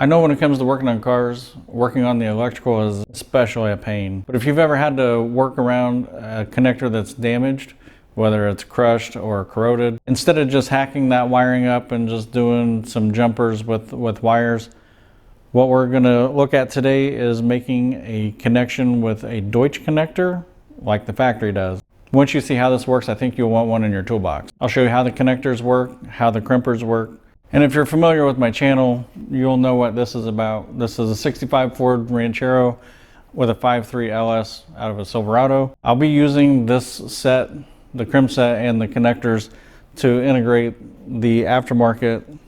I know when it comes to working on cars, working on the electrical is especially a pain. But if you've ever had to work around a connector that's damaged, whether it's crushed or corroded, instead of just hacking that wiring up and just doing some jumpers with wires, what we're going to look at today is making a connection with a Deutsch connector like the factory does. Once you see how this works, I think you'll want one in your toolbox. I'll show you how the connectors work, how the crimpers work, and if you're familiar with my channel, you'll know what this is about. This is a 65 Ford Ranchero with a 5.3 LS out of a Silverado. I'll be using this set, the crimp set and the connectors, to integrate the aftermarket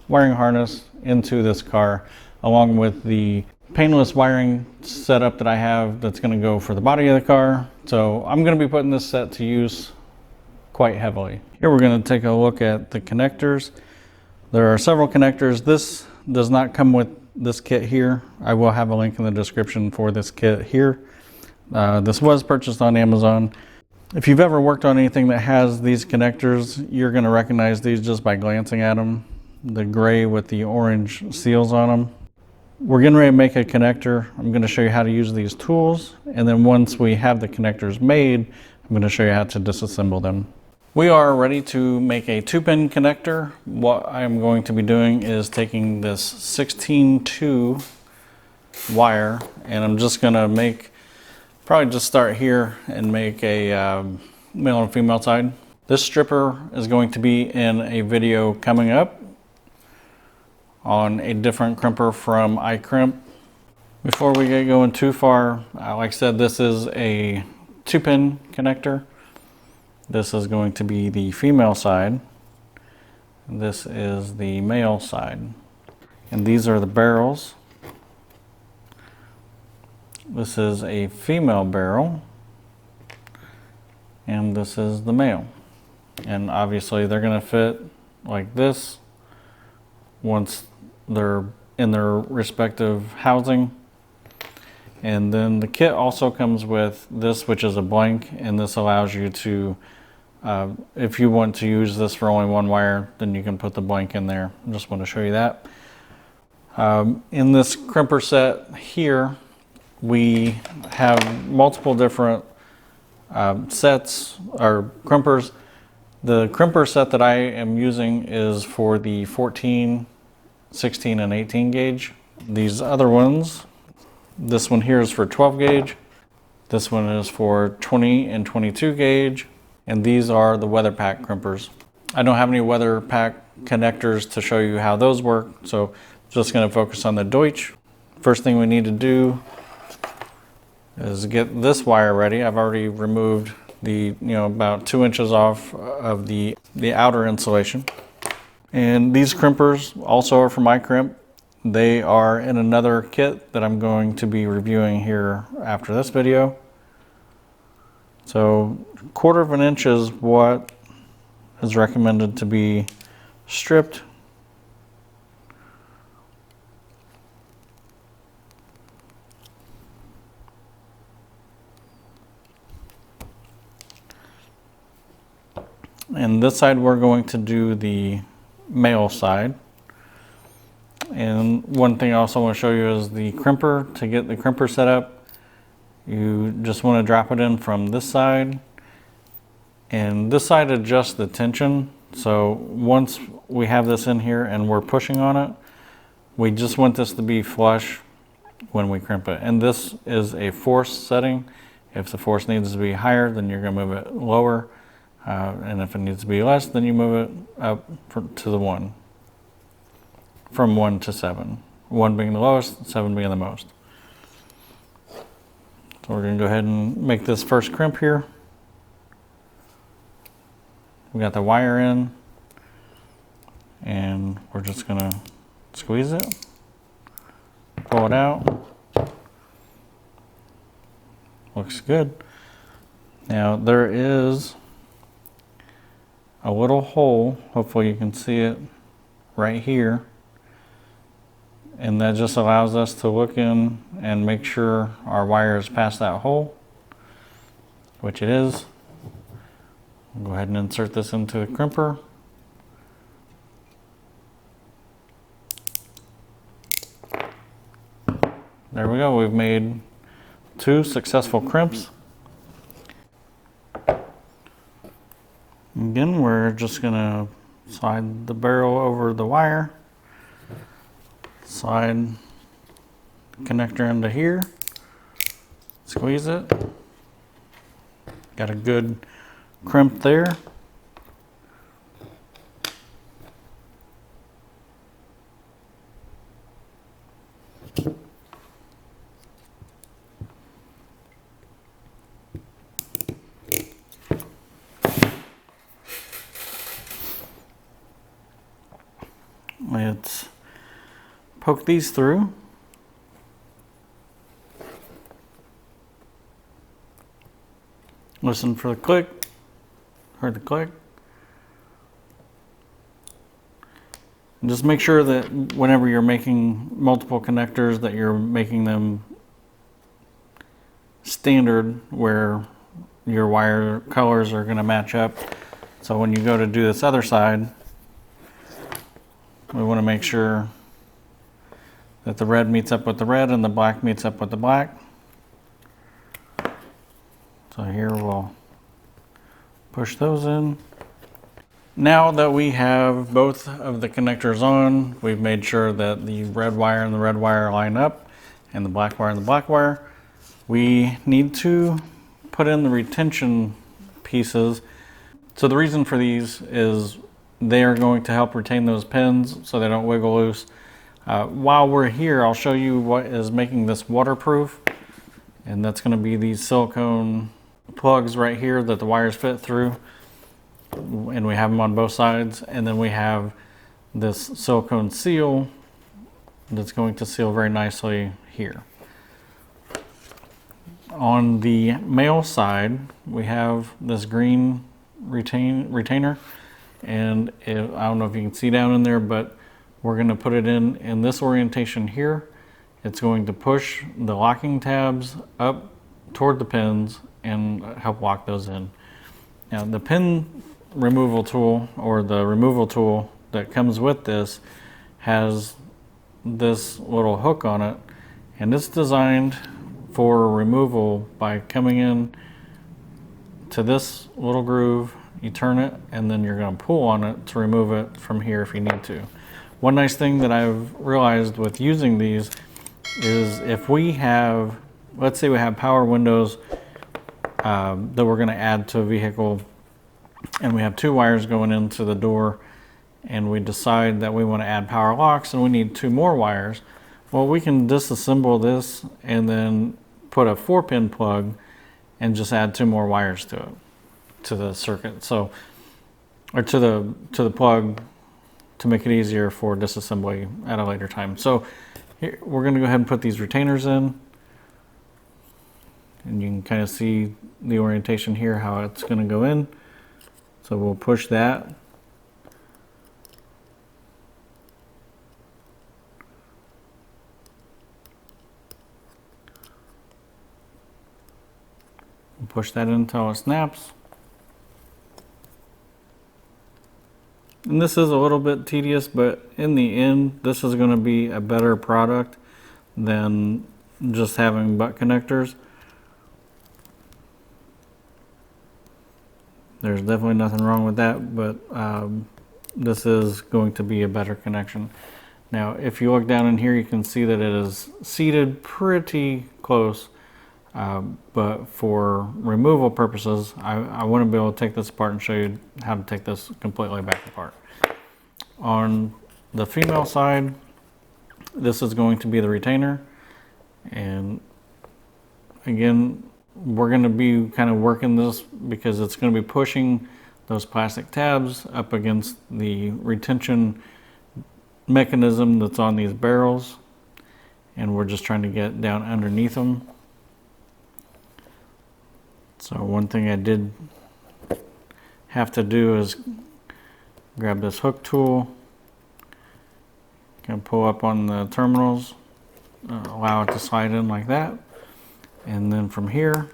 wiring harness into this car, along with the painless wiring setup that I have that's going to go for the body of the car. So I'm going to be putting this set to use quite heavily. Here we're going to take a look at the connectors. There are several connectors. This does not come with this kit here. I will have a link in the description for this kit here. This was purchased on Amazon. If you've ever worked on anything that has these connectors, you're going to recognize these just by glancing at them. The gray with the orange seals on them. We're getting ready to make a connector. I'm going to show you how to use these tools, and then once we have the connectors made, I'm going to show you how to disassemble them. We are ready to make a 2-pin connector. What I'm going to be doing is taking this 16-2 wire, and I'm just going to probably just start here and make a male and female side. This stripper is going to be in a video coming up on a different crimper from ICrimp. Before we get going too far, like I said, this is a 2-pin connector. This is going to be the female side. This is the male side. And these are the barrels. This is a female barrel. And this is the male. And obviously they're going to fit like this once they're in their respective housing. And then the kit also comes with this, which is a blank, and this allows you to, if you want to use this for only one wire, then you can put the blank in there. I just want to show you that. In this crimper set here, we have multiple different sets or crimpers. The crimper set that I am using is for the 14, 16, and 18 gauge. These other ones, this one here is for 12 gauge. This one is for 20 and 22 gauge. And these are the Weatherpack crimpers. I don't have any Weatherpack connectors to show you how those work, so I'm just going to focus on the Deutsch. First thing we need to do is get this wire ready. I've already removed the, about 2 inches off of the outer insulation. And these crimpers also are from ICrimp. They are in another kit that I'm going to be reviewing here after this video. So 1/4 of an inch is what is recommended to be stripped. And this side we're going to do the male side. And one thing I also want to show you is the crimper. To get the crimper set up, you just want to drop it in from this side, and this side adjusts the tension. So once we have this in here and we're pushing on it, we just want this to be flush when we crimp it. And this is a force setting. If the force needs to be higher, then you're going to move it lower, and if it needs to be less, then you move it up to the 1, from 1 to 7, 1 being the lowest, 7 being the most. So we're going to go ahead and make this first crimp here. We got the wire in, and we're just going to squeeze it, pull it out. Looks good. Now there is a little hole, hopefully you can see it right here, and that just allows us to look in and make sure our wire is past that hole, which it is. We'll go ahead and insert this into the crimper. There we go. We've made 2 successful crimps. Again, we're just gonna slide the barrel over the wire, slide the connector into here, squeeze it. Got a good crimp there. Let's poke these through. Listen for the click. Heard the click. And just make sure that whenever you're making multiple connectors that you're making them standard where your wire colors are going to match up. So when you go to do this other side, we want to make sure that the red meets up with the red and the black meets up with the black. So here we'll push those in. Now that we have both of the connectors on, we've made sure that the red wire and the red wire line up and the black wire and the black wire. We need to put in the retention pieces. So the reason for these is they are going to help retain those pins so they don't wiggle loose. While we're here, I'll show you what is making this waterproof. And that's going to be these silicone plugs right here that the wires fit through. And we have them on both sides. And then we have this silicone seal that's going to seal very nicely here. On the male side, we have this green retainer. And I don't know if you can see down in there, but we're going to put it in this orientation here. It's going to push the locking tabs up toward the pins and help lock those in. Now the pin removal tool, or the removal tool that comes with this, has this little hook on it, and it's designed for removal by coming in to this little groove. You turn it and then you're going to pull on it to remove it from here if you need to. One nice thing that I've realized with using these is if we have, let's say we have power windows that we're going to add to a vehicle, and we have 2 wires going into the door, and we decide that we want to add power locks and we need 2 more wires. Well, we can disassemble this and then put a 4-pin plug and just add 2 more wires to it, to the circuit, so, or to the plug, to make it easier for disassembly at a later time. So here we're going to go ahead and put these retainers in, and you can kind of see the orientation here, how it's going to go in. So we'll push that. We'll push that in until it snaps. And this is a little bit tedious, but in the end, this is going to be a better product than just having butt connectors. There's definitely nothing wrong with that, but this is going to be a better connection. Now, if you look down in here, you can see that it is seated pretty close, but for removal purposes, I want to be able to take this apart and show you how to take this completely back apart. On the female side, this is going to be the retainer, and again, we're going to be kind of working this because it's going to be pushing those plastic tabs up against the retention mechanism that's on these barrels, and we're just trying to get down underneath them. So one thing I did have to do is grab this hook tool, kind of pull up on the terminals, allow it to slide in like that, and then from here,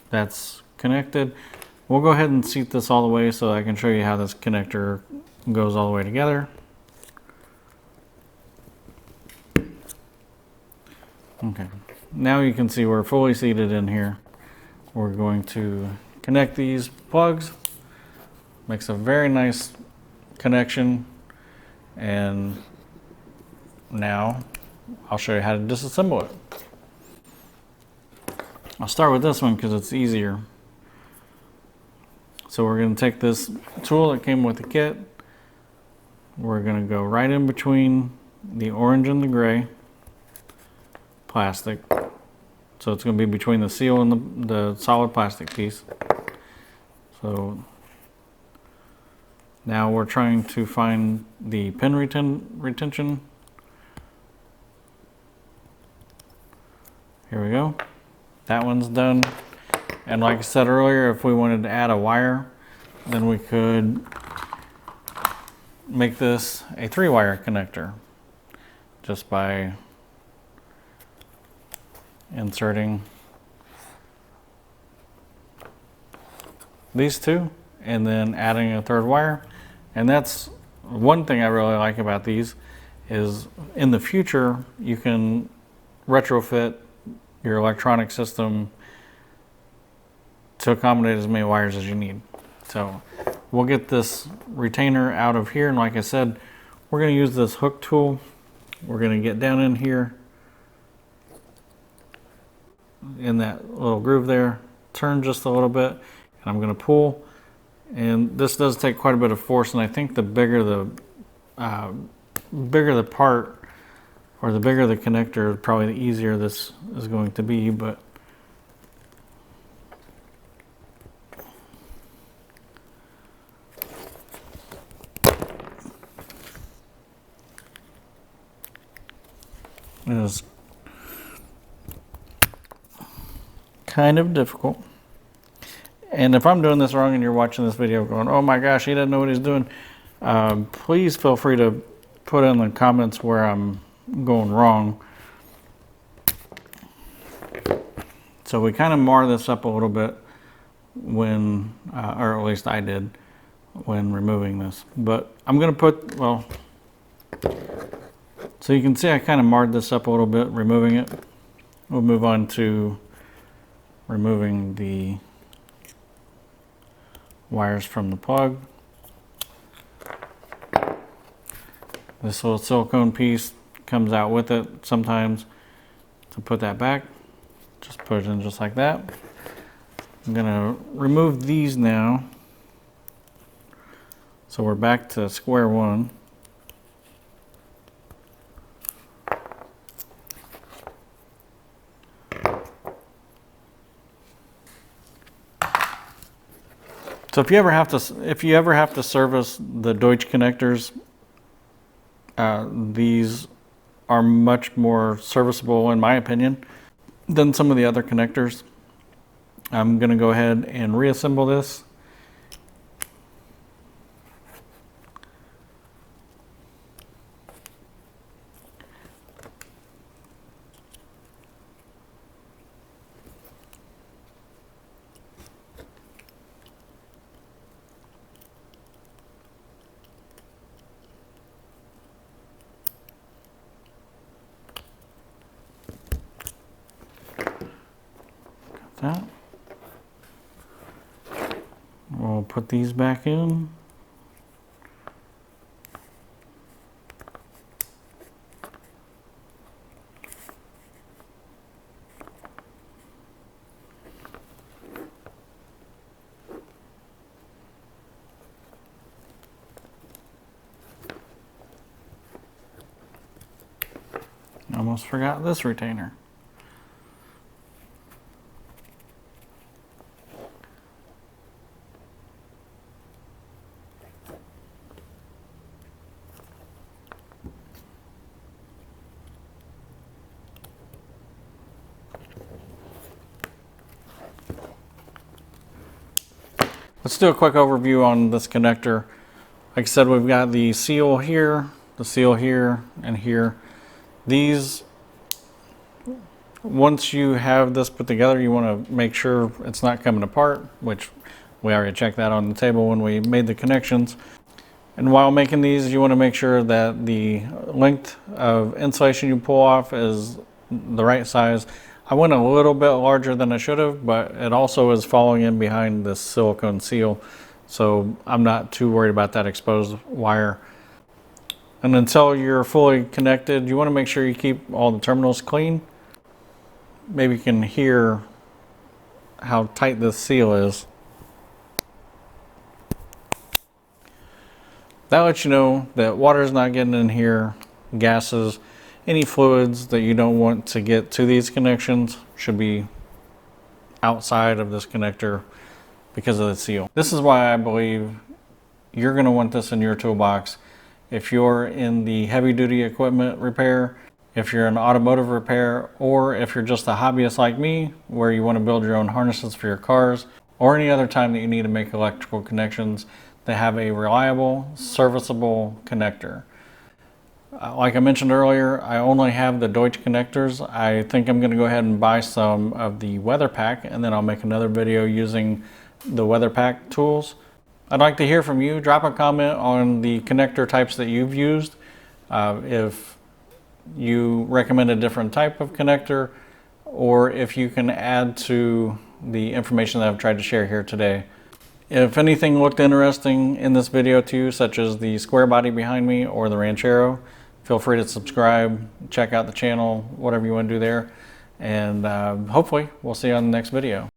that's connected. We'll go ahead and seat this all the way so I can show you how this connector goes all the way together. Okay, now you can see we're fully seated in here. We're going to connect these plugs. Makes a very nice connection. And now I'll show you how to disassemble it. I'll start with this one because it's easier. So we're going to take this tool that came with the kit. We're going to go right in between the orange and the gray plastic. So it's going to be between the seal and the solid plastic piece. So now we're trying to find the pin retention. Here we go. That one's done. And like I said earlier, if we wanted to add a wire, then we could make this a 3-wire connector just by inserting these two and then adding a 3rd wire. And that's one thing I really like about these is in the future you can retrofit your electronic system to accommodate as many wires as you need. So we'll get this retainer out of here, and like I said, we're going to use this hook tool. We're going to get down in here in that little groove there, turn just a little bit, and I'm going to pull. And this does take quite a bit of force, and I think the bigger the part, or the bigger the connector, probably the easier this is going to be. But it is kind of difficult. And if I'm doing this wrong and you're watching this video going, oh my gosh, he doesn't know what he's doing, please feel free to put in the comments where I'm going wrong. So we kind of mar this up a little bit when, or at least I did, when removing this. But I'm going to put, well, so you can see I kind of marred this up a little bit, removing it. We'll move on to removing the wires from the plug. This little silicone piece comes out with it sometimes. To put that back, just put it in just like that. I'm gonna remove these now. So we're back to square one. So if you ever have to service the Deutsch connectors, these are much more serviceable, in my opinion, than some of the other connectors. I'm going to go ahead and reassemble this. That. We'll put these back in. Almost forgot this retainer. Let's do a quick overview on this connector. Like I said, we've got the seal here, and here. These, once you have this put together, you want to make sure it's not coming apart, which we already checked that on the table when we made the connections. And while making these, you want to make sure that the length of insulation you pull off is the right size. I went a little bit larger than I should have, but it also is falling in behind this silicone seal, so I'm not too worried about that exposed wire. And until you're fully connected, you want to make sure you keep all the terminals clean. Maybe you can hear how tight this seal is. That lets you know that water's not getting in here, gases, any fluids that you don't want to get to these connections should be outside of this connector because of the seal. This is why I believe you're going to want this in your toolbox. If you're in the heavy duty equipment repair, if you're in automotive repair, or if you're just a hobbyist like me where you want to build your own harnesses for your cars, or any other time that you need to make electrical connections, they have a reliable, serviceable connector. Like I mentioned earlier, I only have the Deutsch connectors. I think I'm going to go ahead and buy some of the Weatherpack, and then I'll make another video using the Weatherpack tools. I'd like to hear from you. Drop a comment on the connector types that you've used. If you recommend a different type of connector, or if you can add to the information that I've tried to share here today. If anything looked interesting in this video to you, such as the square body behind me or the Ranchero, feel free to subscribe, check out the channel, whatever you want to do there. And hopefully we'll see you on the next video.